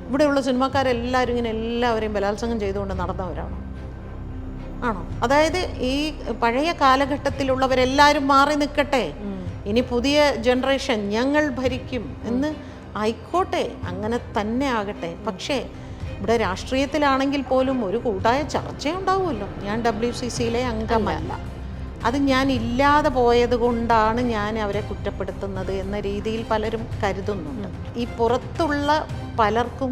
ഇവിടെയുള്ള സിനിമാക്കാരെല്ലാവരും ഇങ്ങനെ എല്ലാവരെയും ബലാത്സംഗം ചെയ്തുകൊണ്ട് നടന്നവരാണോ? ആണോ? അതായത് ഈ പഴയ കാലഘട്ടത്തിലുള്ളവരെല്ലാവരും മാറി നിൽക്കട്ടെ, ഇനി പുതിയ ജനറേഷൻ ഞങ്ങൾ ഭരിക്കും എന്ന് ആയിക്കോട്ടെ, അങ്ങനെ തന്നെ ആകട്ടെ. പക്ഷേ ഇവിടെ രാഷ്ട്രീയത്തിലാണെങ്കിൽ പോലും ഒരു കൂട്ടായ ചർച്ചയുണ്ടാവുമല്ലോ. ഞാൻ WCCയിലെ അംഗമല്ല, അത് ഞാൻ ഇല്ലാതെ പോയത് കൊണ്ടാണ് ഞാൻ അവരെ കുറ്റപ്പെടുത്തുന്നത് എന്ന രീതിയിൽ പലരും കരുതുന്നുണ്ട്. ഈ പുറത്തുള്ള പലർക്കും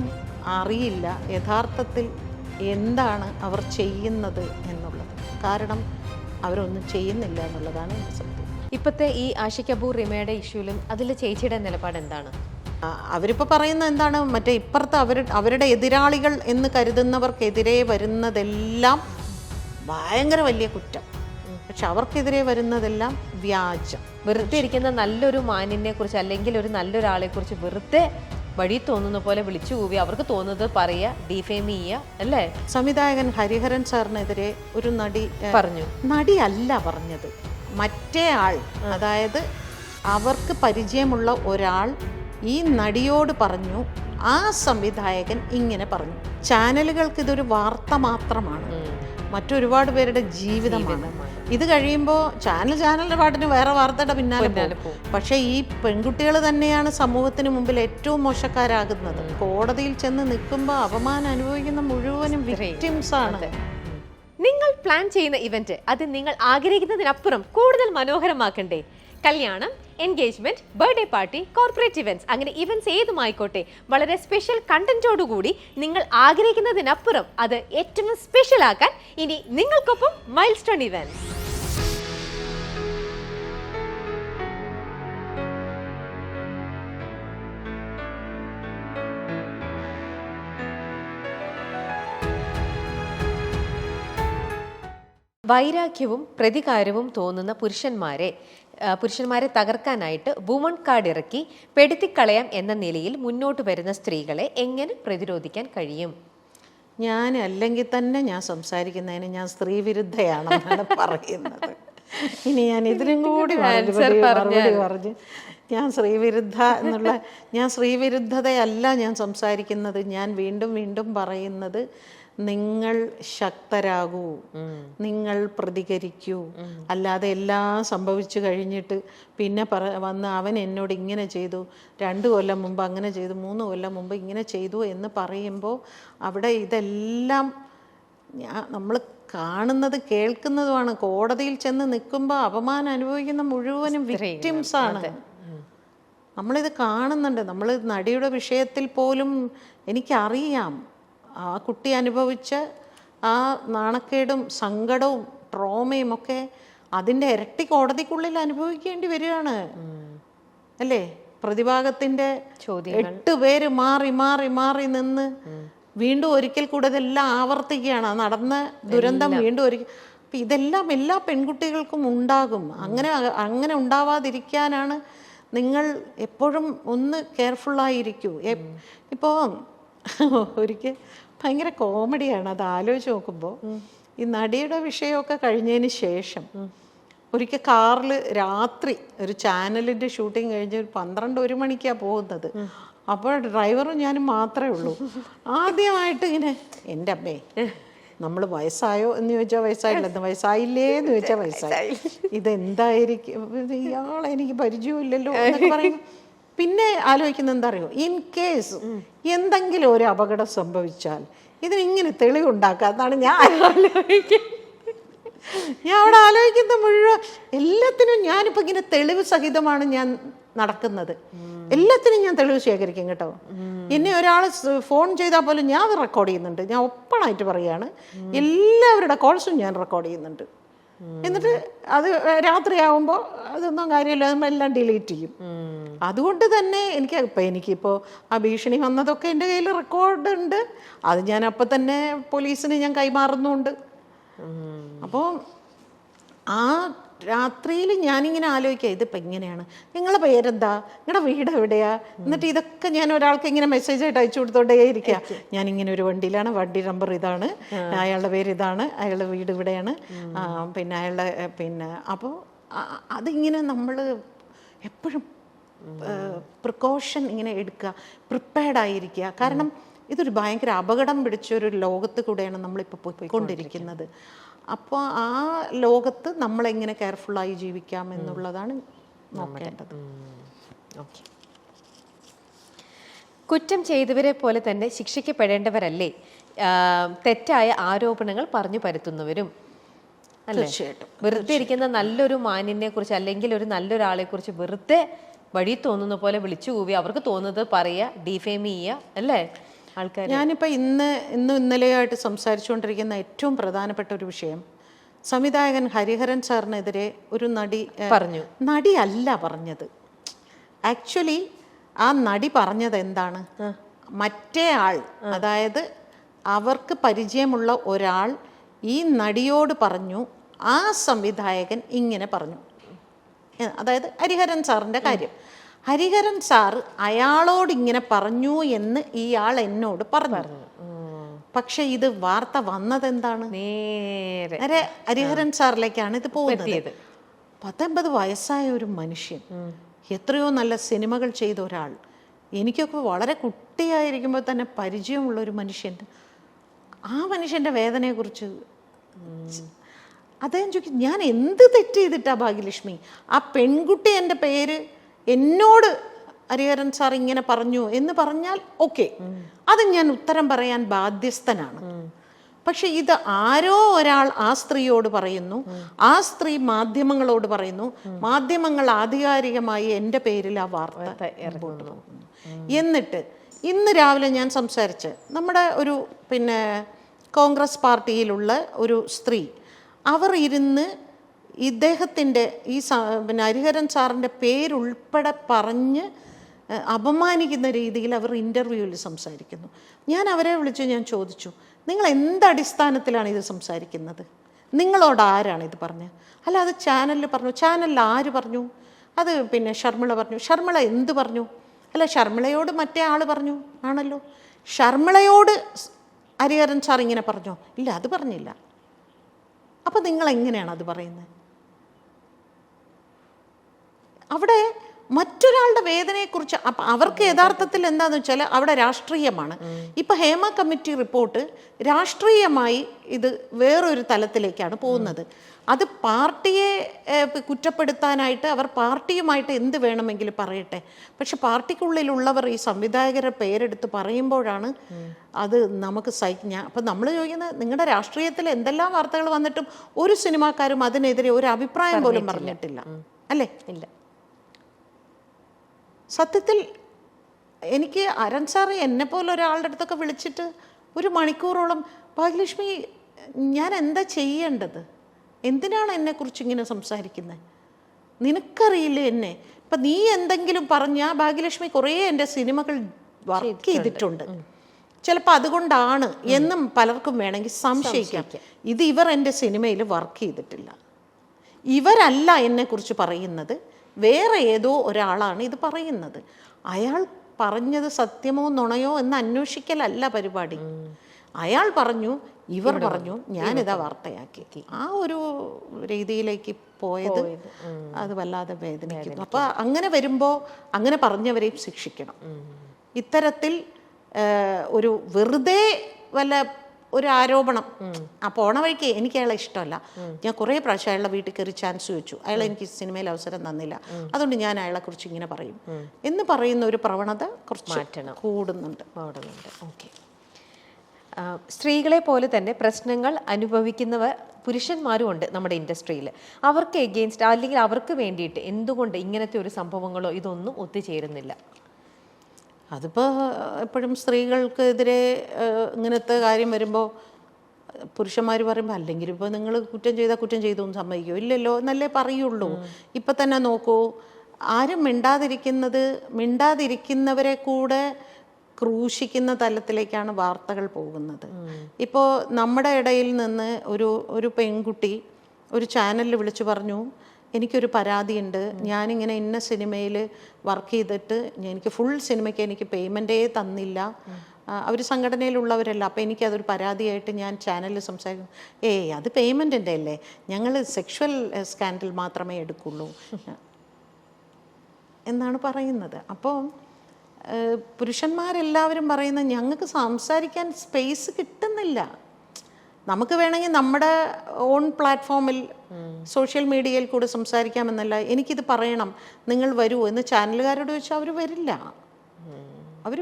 അറിയില്ല യഥാർത്ഥത്തിൽ എന്താണ് അവർ ചെയ്യുന്നത് എന്നുള്ളത്. കാരണം അവരൊന്നും ചെയ്യുന്നില്ല എന്നുള്ളതാണ് എൻ്റെ സത്യം. ഇപ്പോഴത്തെ ഈ ആഷിഖ് കപൂർ റിമയുടെ ഇഷ്യൂലും അതിൽ ചേച്ചിയുടെ നിലപാട് എന്താണ്? അവരിപ്പോൾ പറയുന്നത് എന്താണ്, മറ്റേ ഇപ്പുറത്ത് അവരുടെ എതിരാളികൾ എന്ന് കരുതുന്നവർക്കെതിരെ വരുന്നതെല്ലാം ഭയങ്കര വലിയ കുറ്റം, പക്ഷെ അവർക്കെതിരെ വരുന്നതെല്ലാം വ്യാജം. വെറുതെ ഇരിക്കുന്ന നല്ലൊരു മാനിനെ കുറിച്ച് അല്ലെങ്കിൽ ഒരു നല്ലൊരാളെ കുറിച്ച് വെറുതെ വഴി തോന്നുന്ന പോലെ വിളിച്ചു കൂവി അവർക്ക് തോന്നുന്നത് പറയുക, ഡിഫെയിം ചെയ്യുക അല്ലേ? സംവിധായകൻ ഹരിഹരൻ സാറിനെതിരെ ഒരു നടി പറഞ്ഞു. നടിയല്ല പറഞ്ഞത്, മറ്റേ ആൾ, അതായത് അവർക്ക് പരിചയമുള്ള ഒരാൾ ഈ നടിയോട് പറഞ്ഞു, ആ സംവിധായകൻ ഇങ്ങനെ പറഞ്ഞു. ചാനലുകൾക്ക് ഇതൊരു വാർത്ത മാത്രമാണ്, മറ്റൊരുപാട് പേരുടെ ജീവിതമാണ്. ഇത് കഴിയുമ്പോൾ ചാനലിൻ്റെ പാട്ടിന് വേറെ വാർത്തയുടെ പിന്നാലെ പോകും. പക്ഷേ ഈ പെൺകുട്ടികൾ തന്നെയാണ് സമൂഹത്തിന് മുമ്പിൽ ഏറ്റവും മോശക്കാരാകുന്നത്. കോടതിയിൽ ചെന്ന് നിൽക്കുമ്പോൾ അപമാനം അനുഭവിക്കുന്ന മുഴുവനും വിക്ടിംസ് ആണ്. നിങ്ങൾ പ്ലാൻ ചെയ്യുന്ന ഇവന്റ് അത് നിങ്ങൾ ആഗ്രഹിക്കുന്നതിനപ്പുറം കൂടുതൽ മനോഹരമാക്കണ്ടേ? കല്യാണം, engagement, birthday party, corporate events, അങ്ങനെ ഇവന്റ്സ് ഏതുമായിക്കോട്ടെ, വളരെ സ്പെഷ്യൽ കണ്ടന്റോടുകൂടി നിങ്ങൾ ആഗ്രഹിക്കുന്നതിനപ്പുറം അത് ഏറ്റവും സ്പെഷ്യൽ ആക്കാൻ ഇനി നിങ്ങൾക്കൊപ്പം മൈൽസ്റ്റോൺ ഇവന്റ്സ്. വൈരാഗ്യവും പ്രതികാരവും തോന്നുന്ന പുരുഷന്മാരെ തകർക്കാനായിട്ട് വുമൺ കാർഡ് ഇറക്കി പെടുത്തിക്കളയാം എന്ന നിലയിൽ മുന്നോട്ട് വരുന്ന സ്ത്രീകളെ എങ്ങനെ പ്രതിരോധിക്കാൻ കഴിയും? ഞാൻ അല്ലെങ്കിൽ തന്നെ ഞാൻ സംസാരിക്കുന്നതിന് ഞാൻ സ്ത്രീ വിരുദ്ധയാണെന്നാണ് പറയുന്നത്. ഇനി ഞാൻ ഇതിനും കൂടി പറഞ്ഞു ഞാൻ സ്ത്രീവിരുദ്ധതയല്ല ഞാൻ സംസാരിക്കുന്നത്. ഞാൻ വീണ്ടും വീണ്ടും പറയുന്നത്, നിങ്ങൾ ശക്തരാകൂ, നിങ്ങൾ പ്രതികരിക്കൂ. അല്ലാതെ എല്ലാം സംഭവിച്ചു കഴിഞ്ഞിട്ട് പിന്നെ വന്ന് അവൻ എന്നോട് ഇങ്ങനെ ചെയ്തു, 2 കൊല്ലം മുമ്പ് അങ്ങനെ ചെയ്തു, 3 കൊല്ലം മുമ്പ് ഇങ്ങനെ ചെയ്തു എന്ന് പറയുമ്പോൾ അവിടെ ഇതെല്ലാം നമ്മൾ കാണുന്നത് കേൾക്കുന്നതുമാണ്. കോടതിയിൽ ചെന്ന് നിൽക്കുമ്പോൾ അപമാനം അനുഭവിക്കുന്ന മുഴുവനും വിക്ടിംസാണ്. നമ്മളിത് കാണുന്നുണ്ട്. നമ്മൾ നടിയുടെ വിഷയത്തിൽ പോലും എനിക്കറിയാം ആ കുട്ടി അനുഭവിച്ച ആ നാണക്കേടും സങ്കടവും ട്രോമയും ഒക്കെ അതിൻ്റെ ഇരട്ടി കോടതിക്കുള്ളിൽ അനുഭവിക്കേണ്ടി വരികയാണ് അല്ലേ? പ്രതിഭാഗത്തിൻ്റെ 8 പേര് മാറി മാറി മാറി നിന്ന് വീണ്ടും ഒരിക്കൽ കൂടെ ഇതെല്ലാം ആവർത്തിക്കുകയാണ്. നടന്ന ദുരന്തം വീണ്ടും ഒരിക്കൽ. അപ്പം ഇതെല്ലാം എല്ലാ പെൺകുട്ടികൾക്കും ഉണ്ടാകും. അങ്ങനെ ഉണ്ടാവാതിരിക്കാനാണ് നിങ്ങൾ എപ്പോഴും ഒന്ന് കെയർഫുള്ളായിരിക്കൂ. ഇപ്പോൾ ഒരിക്കൽ ഭയങ്കര കോമഡിയാണ് അത് ആലോചിച്ച് നോക്കുമ്പോൾ. ഈ നടിയുടെ വിഷയമൊക്കെ കഴിഞ്ഞതിന് ശേഷം ഒരിക്കൽ കാറിൽ രാത്രി ഒരു ചാനലിൻ്റെ ഷൂട്ടിങ് കഴിഞ്ഞ് ഒരു 12-1 മണിക്കാണ് പോകുന്നത്. അപ്പോൾ ഡ്രൈവറും ഞാനും മാത്രമേ ഉള്ളൂ. ആദ്യമായിട്ട് ഇങ്ങനെ, എൻ്റെ അമ്മേ നമ്മൾ വയസ്സായോ എന്ന് ചോദിച്ചാൽ വയസ്സായില്ലെന്ന്, വയസ്സായില്ലേ എന്ന് ചോദിച്ചാൽ വയസ്സായി, ഇതെന്തായിരിക്കും, ഇയാളെ എനിക്ക് പരിചയമില്ലല്ലോ എന്നൊക്കെ പറയും. പിന്നെ ആലോചിക്കുന്നത് എന്താ അറിയോ, ഇൻ കേസ് എന്തെങ്കിലും ഒരു അപകടം സംഭവിച്ചാൽ ഇതിനിങ്ങനെ തെളിവുണ്ടാക്കാന്നാണ് ഞാൻ അവിടെ ആലോചിക്കുന്ന മുഴുവൻ. എല്ലാത്തിനും ഞാനിപ്പോൾ ഇങ്ങനെ തെളിവ് സഹിതമാണ് ഞാൻ നടക്കുന്നത്. എല്ലാത്തിനും ഞാൻ തെളിവ് ശേഖരിക്കും കേട്ടോ. എന്നെ ഒരാൾ ഫോൺ ചെയ്താൽ പോലും ഞാൻ അത് റെക്കോർഡ് ചെയ്യുന്നുണ്ട്. ഞാൻ ഓപ്പണായിട്ട് പറയുകയാണ്, എല്ലാവരുടെ കോൾസും ഞാൻ റെക്കോർഡ് ചെയ്യുന്നുണ്ട്. എന്നിട്ട് അത് രാത്രിയാവുമ്പോൾ അതൊന്നും കാര്യമില്ല, എല്ലാം ഡിലീറ്റ് ചെയ്യും. അതുകൊണ്ട് തന്നെ എനിക്കിപ്പോൾ ആ ഭീഷണി വന്നതൊക്കെ എൻ്റെ കയ്യിൽ റെക്കോർഡ് ഉണ്ട്. അത് ഞാൻ അപ്പം തന്നെ പോലീസിന് ഞാൻ കൈമാറുന്നുണ്ട്. അപ്പോൾ ആ രാത്രിയിൽ ഞാനിങ്ങനെ ആലോചിക്കുക, ഇതിപ്പോൾ എങ്ങനെയാണ്, നിങ്ങളുടെ പേരെന്താ, നിങ്ങളുടെ വീട് എവിടെയാ, എന്നിട്ട് ഇതൊക്കെ ഞാൻ ഒരാൾക്ക് ഇങ്ങനെ മെസ്സേജായിട്ട് അയച്ചു കൊടുത്തോണ്ടേ ഇരിക്കുക. ഞാനിങ്ങനെ ഒരു വണ്ടിയിലാണ്, വണ്ടി നമ്പർ ഇതാണ്, അയാളുടെ പേര് ഇതാണ്, അയാളുടെ വീട് ഇവിടെയാണ്, പിന്നെ അയാളുടെ അപ്പോൾ അതിങ്ങനെ നമ്മൾ എപ്പോഴും പ്രിക്കോഷൻ ഇങ്ങനെ എടുക്കുക, പ്രിപ്പയർഡ് ആയിരിക്കുക. കാരണം ഇതൊരു ഭയങ്കര അപകടം പിടിച്ചൊരു ലോകത്ത് കൂടെയാണ് നമ്മളിപ്പോൾ പോയിക്കൊണ്ടിരിക്കുന്നത്. അപ്പോൾ ആ ലോകത്ത് നമ്മളെങ്ങനെ കെയർഫുള്ളായി ജീവിക്കാം എന്നുള്ളതാണ് നോക്കേണ്ടത്. ഓക്കെ. കുറ്റം ചെയ്തവരെ പോലെ തന്നെ ശിക്ഷിക്കപ്പെടേണ്ടവരല്ലേ തെറ്റായ ആരോപണങ്ങൾ പറഞ്ഞു പരത്തുന്നവരും? തീർച്ചയായിട്ടും. വെറുതെ ഇരിക്കുന്ന നല്ലൊരു മാന്യനെ കുറിച്ച് അല്ലെങ്കിൽ ഒരു നല്ലൊരാളെ കുറിച്ച് വെറുതെ വഴി തോന്നുന്ന പോലെ വിളിച്ചു കൂവി അവർക്ക് തോന്നുന്നത് പറയുക, ഡിഫെയിം ചെയ്യുക അല്ലേ ആൾക്കാർ. ഞാനിപ്പോൾ ഇന്നലെയായിട്ട് സംസാരിച്ചുകൊണ്ടിരിക്കുന്ന ഏറ്റവും പ്രധാനപ്പെട്ട ഒരു വിഷയം, സംവിധായകൻ ഹരിഹരൻ സാറിനെതിരെ ഒരു നടി പറഞ്ഞു. നടിയല്ല പറഞ്ഞത്. ആക്ച്വലി ആ നടി പറഞ്ഞത് എന്താണ്, മറ്റേ ആൾ, അതായത് അവർക്ക് പരിചയമുള്ള ഒരാൾ ഈ നടിയോട് പറഞ്ഞു ആ സംവിധായകൻ ഇങ്ങനെ പറഞ്ഞു. അതായത് ഹരിഹരൻ സാറിൻ്റെ കാര്യം. ഹരിഹരൻ സാർ അയാളോട് ഇങ്ങനെ പറഞ്ഞു എന്ന് ഇയാൾ എന്നോട് പറഞ്ഞു. പക്ഷെ ഇത് വാർത്ത വന്നത് എന്താണ്, നേരെ ഹരിഹരൻ സാറിലേക്കാണ് ഇത് പോകുന്നത്. 19 വയസ്സായ ഒരു മനുഷ്യൻ, എത്രയോ നല്ല സിനിമകൾ ചെയ്ത ഒരാൾ, എനിക്കൊക്കെ വളരെ കുട്ടിയായിരിക്കുമ്പോൾ തന്നെ പരിചയമുള്ള ഒരു മനുഷ്യൻ, ആ മനുഷ്യൻ്റെ വേദനയെക്കുറിച്ച് അദ്ദേഹം ചോദിക്കും, ഞാൻ എന്ത് തെറ്റ് ചെയ്തിട്ടാ ഭാഗ്യലക്ഷ്മി, ആ പെൺകുട്ടി എൻ്റെ പേര് എന്നോട് ഹരിഹരൻ സാർ ഇങ്ങനെ പറഞ്ഞു എന്ന് പറഞ്ഞാൽ ഓക്കെ, അത് ഞാൻ ഉത്തരം പറയാൻ ബാധ്യസ്ഥനാണ്. പക്ഷെ ഇത് ആരോ ഒരാൾ ആ സ്ത്രീയോട് പറയുന്നു, ആ സ്ത്രീ മാധ്യമങ്ങളോട് പറയുന്നു, മാധ്യമങ്ങൾ ആധികാരികമായി എൻ്റെ പേരിൽ ആ വാർത്ത ഇറങ്ങുന്നു. എന്നിട്ട് ഇന്ന് രാവിലെ ഞാൻ സംസാരിച്ച് നമ്മുടെ ഒരു കോൺഗ്രസ് പാർട്ടിയിലുള്ള ഒരു സ്ത്രീ, അവർ ഇരുന്ന് ഇദ്ദേഹത്തിൻ്റെ ഈ ഹരിഹരൻ സാറിൻ്റെ പേരുൾപ്പെടെ പറഞ്ഞ് അപമാനിക്കുന്ന രീതിയിൽ അവർ ഇൻ്റർവ്യൂവിൽ സംസാരിക്കുന്നു. ഞാൻ അവരെ വിളിച്ച് ഞാൻ ചോദിച്ചു, നിങ്ങൾ എന്തടിസ്ഥാനത്തിലാണ് ഇത് സംസാരിക്കുന്നത്, നിങ്ങളോട് ആരാണ് ഇത് പറഞ്ഞത്? അല്ല, അത് ചാനലിൽ പറഞ്ഞു. ചാനലിൽ ആര് പറഞ്ഞു? അത് ഷർമിള പറഞ്ഞു. ഷർമിള എന്ത് പറഞ്ഞു? അല്ല, ഷർമിളയോട് മറ്റേ ആൾ പറഞ്ഞു. ആണല്ലോ, ഷർമിളയോട് ഹരിഹരൻ സാർ ഇങ്ങനെ പറഞ്ഞോ? ഇല്ല, അത് പറഞ്ഞില്ല. അപ്പം നിങ്ങൾ എങ്ങനെയാണ് അത് പറയുന്നത്? അവിടെ മറ്റൊരാളുടെ വേദനയെക്കുറിച്ച് അവർക്ക് യഥാർത്ഥത്തിൽ എന്താണെന്ന് വെച്ചാൽ അവിടെ രാഷ്ട്രീയമാണ്. ഇപ്പം ഹേമ കമ്മിറ്റി റിപ്പോർട്ട് രാഷ്ട്രീയമായി ഇത് വേറൊരു തലത്തിലേക്കാണ് പോകുന്നത്. അത് പാർട്ടിയെ കുറ്റപ്പെടുത്താനായിട്ട് അവർ പാർട്ടിയുമായിട്ട് എന്ത് വേണമെങ്കിലും പറയട്ടെ, പക്ഷെ പാർട്ടിക്കുള്ളിലുള്ളവർ ഈ സംവിധായകരുടെ പേരെടുത്ത് പറയുമ്പോഴാണ് അത് നമുക്ക് അപ്പം നമ്മൾ ചോദിക്കുന്നത്, നിങ്ങളുടെ രാഷ്ട്രീയത്തിൽ എന്തെല്ലാം വാർത്തകൾ വന്നിട്ടും ഒരു സിനിമാക്കാരും അതിനെതിരെ ഒരു അഭിപ്രായം പോലും പറഞ്ഞിട്ടില്ല അല്ലേ? ഇല്ല. സത്യത്തിൽ എനിക്ക് അരൺ സാറ് എന്നെപ്പോലെ ഒരാളുടെ അടുത്തൊക്കെ വിളിച്ചിട്ട് 1 മണിക്കൂറോളം, ഭാഗ്യലക്ഷ്മി ഞാൻ എന്താ ചെയ്യേണ്ടത്, എന്തിനാണ് എന്നെക്കുറിച്ച് ഇങ്ങനെ സംസാരിക്കുന്നത്, നിനക്കറിയില്ലേ എന്നെ, ഇപ്പം നീ എന്തെങ്കിലും പറഞ്ഞാൽ ഭാഗ്യലക്ഷ്മി കുറേ എൻ്റെ സിനിമകൾ വർക്ക് ചെയ്തിട്ടുണ്ട്, ചിലപ്പോൾ അതുകൊണ്ടാണ് എന്നും പലർക്കും വേണമെങ്കിൽ സംശയിക്കാം. ഇത് ഇവർ എൻ്റെ സിനിമയിൽ വർക്ക് ചെയ്തിട്ടില്ല, ഇവരല്ല എന്നെക്കുറിച്ച് പറയുന്നത്, വേറെ ഏതോ ഒരാളാണ് ഇത് പറയുന്നത്. അയാൾ പറഞ്ഞത് സത്യമോ നുണയോ എന്ന് അന്വേഷിക്കലല്ല പരിപാടി. അയാൾ പറഞ്ഞു, ഇവർ പറഞ്ഞു, ഞാനിതാ വാർത്തയാക്കി. ആ ഒരു രീതിയിലേക്ക് പോയത് അത് വല്ലാതെ വേദനിക്കുന്നു. അപ്പോൾ അങ്ങനെ വരുമ്പോൾ അങ്ങനെ പറഞ്ഞവരെയും ശിക്ഷിക്കണം. ഇത്തരത്തിൽ ഒരു വെറുതെ വല്ല ഒരു ആരോപണം പോണ വഴിക്ക് എനിക്ക് അയാളെ ഇഷ്ടമല്ല, ഞാൻ കുറേ പ്രാവശ്യം അയാളുടെ വീട്ടിൽ കയറി ചാൻസ് വെച്ചു, അയാൾ എനിക്ക് സിനിമയിൽ അവസരം തന്നില്ല, അതുകൊണ്ട് ഞാൻ അയാളെക്കുറിച്ച് ഇങ്ങനെ പറയും എന്ന് പറയുന്ന ഒരു പ്രവണത കുറച്ച് കൂടുന്നുണ്ട്. ഓക്കെ. സ്ത്രീകളെ പോലെ തന്നെ പ്രശ്നങ്ങൾ അനുഭവിക്കുന്നവർ പുരുഷന്മാരും ഉണ്ട് നമ്മുടെ ഇൻഡസ്ട്രിയിൽ. അവർക്ക് എഗെയിൻസ്റ്റ് അല്ലെങ്കിൽ അവർക്ക് വേണ്ടിയിട്ട് എന്തുകൊണ്ട് ഇങ്ങനത്തെ ഒരു സംഭവങ്ങളോ ഇതൊന്നും ഒത്തുചേരുന്നില്ല? അതിപ്പോൾ എപ്പോഴും സ്ത്രീകൾക്കെതിരെ ഇങ്ങനത്തെ കാര്യം വരുമ്പോൾ പുരുഷന്മാർ പറയുമ്പോൾ, അല്ലെങ്കിൽ ഇപ്പോൾ നിങ്ങൾ കുറ്റം ചെയ്താൽ കുറ്റം ചെയ്തു എന്ന് സമ്മതിക്കുമോ? ഇല്ലല്ലോ എന്നല്ലേ പറയുള്ളൂ. ഇപ്പം തന്നെ നോക്കൂ, ആരും മിണ്ടാതിരിക്കുന്നവരെ കൂടെ ക്രൂശിക്കുന്ന തലത്തിലേക്കാണ് വാർത്തകൾ പോകുന്നത്. ഇപ്പോൾ നമ്മുടെ ഇടയിൽ നിന്ന് ഒരു പെൺകുട്ടി ഒരു ചാനലിൽ വിളിച്ചു പറഞ്ഞു, എനിക്കൊരു പരാതിയുണ്ട്, ഞാനിങ്ങനെ ഇന്ന സിനിമയിൽ വർക്ക് ചെയ്തിട്ട് എനിക്ക് ഫുൾ സിനിമയ്ക്ക് എനിക്ക് പേയ്മെൻറ്റേ തന്നില്ല, അവർ സംഘടനയിലുള്ളവരല്ല, അപ്പോൾ എനിക്കതൊരു പരാതിയായിട്ട് ഞാൻ ചാനലിൽ സംസാരിക്കും. അത് പേയ്മെൻറ്റിൻ്റെ അല്ലേ, ഞങ്ങൾ സെക്ഷുവൽ സ്കാൻഡൽ മാത്രമേ എടുക്കുള്ളൂ എന്നാണ് പറയുന്നത്. അപ്പോൾ പുരുഷന്മാരെല്ലാവരും പറയുന്നത് ഞങ്ങൾക്ക് സംസാരിക്കാൻ സ്പേസ് കിട്ടുന്നില്ല. നമുക്ക് വേണമെങ്കിൽ നമ്മുടെ ഓൺ പ്ലാറ്റ്ഫോമിൽ സോഷ്യൽ മീഡിയയിൽ കൂടെ സംസാരിക്കാമെന്നല്ല, എനിക്കിത് പറയണം, നിങ്ങൾ വരൂ എന്ന് ചാനലുകാരോട് ചോദിച്ചാൽ അവർ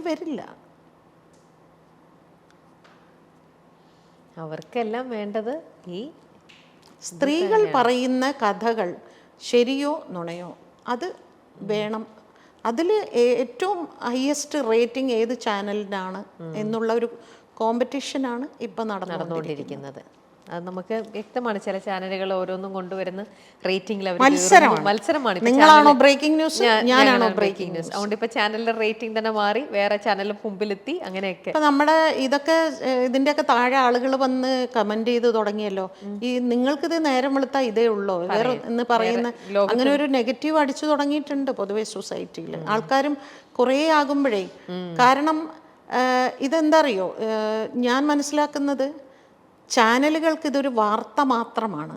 വരില്ല. അവർക്കെല്ലാം വേണ്ടത് ഈ സ്ത്രീകൾ പറയുന്ന കഥകൾ ശരിയോ നുണയോ അത് വേണം. അതിൽ ഏറ്റവും ഹയസ്റ്റ് റേറ്റിംഗ് ഏത് ചാനലിനാണ് എന്നുള്ള ഒരു കോമ്പറ്റീഷനാണ് ഇപ്പം നടന്നുകൊണ്ടിരിക്കുന്നത്. അത് നമുക്ക് വ്യക്തമാണ്. ചില ചാനലുകൾ ഓരോന്നും കൊണ്ടുവരുന്ന റേറ്റിംഗിൽ മത്സരമാണ്. നിങ്ങളാണോ ബ്രേക്കിംഗ് ന്യൂസ്, ഞാനാണോ ബ്രേക്കിംഗ് ന്യൂസ്? അതുകൊണ്ട് ഇപ്പൊ ചാനലിന്റെ റേറ്റിംഗ് തന്നെ മാറി, വേറെ ചാനൽ മുമ്പിലെത്തി, അങ്ങനെയൊക്കെ. ഇപ്പൊ നമ്മുടെ ഇതൊക്കെ ഇതിന്റെയൊക്കെ താഴെ ആളുകൾ വന്ന് കമന്റ് ചെയ്ത് തുടങ്ങിയല്ലോ, ഈ നിങ്ങൾക്കിത് നേരം വെളുത്താ ഇതേ ഉള്ളോ വേറെ എന്ന് പറയുന്ന അങ്ങനെ ഒരു നെഗറ്റീവ് അടിച്ചു തുടങ്ങിയിട്ടുണ്ട് പൊതുവെ സൊസൈറ്റിയിൽ. ആൾക്കാരും കുറേ ആകുമ്പോഴേ, കാരണം ഇതെന്താ അറിയോ, ഞാൻ മനസ്സിലാക്കുന്നത് ചാനലുകൾക്ക് ഇതൊരു വാർത്ത മാത്രമാണ്,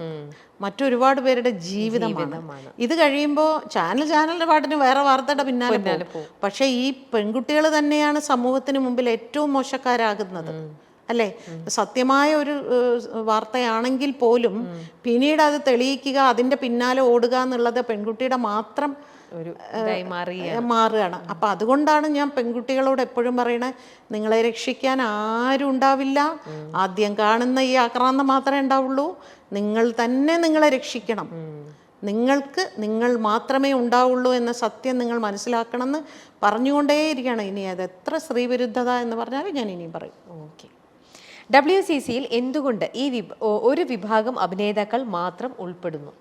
മറ്റൊരുപാട് പേരുടെ ജീവിതമാണ്. ഇത് കഴിയുമ്പോൾ ചാനലിന്റെ പാട്ടിന് വേറെ വാർത്തയുടെ പിന്നാലെ പോകും. പക്ഷെ ഈ പെൺകുട്ടികൾ തന്നെയാണ് സമൂഹത്തിന് മുമ്പിൽ ഏറ്റവും മോശക്കാരാകുന്നത്, അല്ലേ? സത്യമായ ഒരു വാർത്തയാണെങ്കിൽ പോലും പിന്നീട് അത് തെളിയിക്കുക, അതിൻ്റെ പിന്നാലെ ഓടുക എന്നുള്ളത് പെൺകുട്ടിയുടെ മാത്രം മാറുകയാണ്. അപ്പൊ അതുകൊണ്ടാണ് ഞാൻ പെൺകുട്ടികളോട് എപ്പോഴും പറയണേ, നിങ്ങളെ രക്ഷിക്കാൻ ആരും ഉണ്ടാവില്ല, ആദ്യം കാണുന്ന ഈ ആക്രാന്തം മാത്രമേ ഉണ്ടാവുള്ളൂ, നിങ്ങൾ തന്നെ നിങ്ങളെ രക്ഷിക്കണം, നിങ്ങൾക്ക് നിങ്ങൾ മാത്രമേ ഉണ്ടാവുള്ളൂ എന്ന സത്യം നിങ്ങൾ മനസ്സിലാക്കണം എന്ന് പറഞ്ഞുകൊണ്ടേയിരിക്കുകയാണ്. ഇനി അത് എത്ര സ്ത്രീവിരുദ്ധത എന്ന് പറഞ്ഞാലും ഞാൻ ഇനിയും പറയും. ഓക്കെ. WCCയിൽ എന്തുകൊണ്ട് ഒരു വിഭാഗം അഭിനേതാക്കൾ മാത്രം ഉൾപ്പെടുന്നു?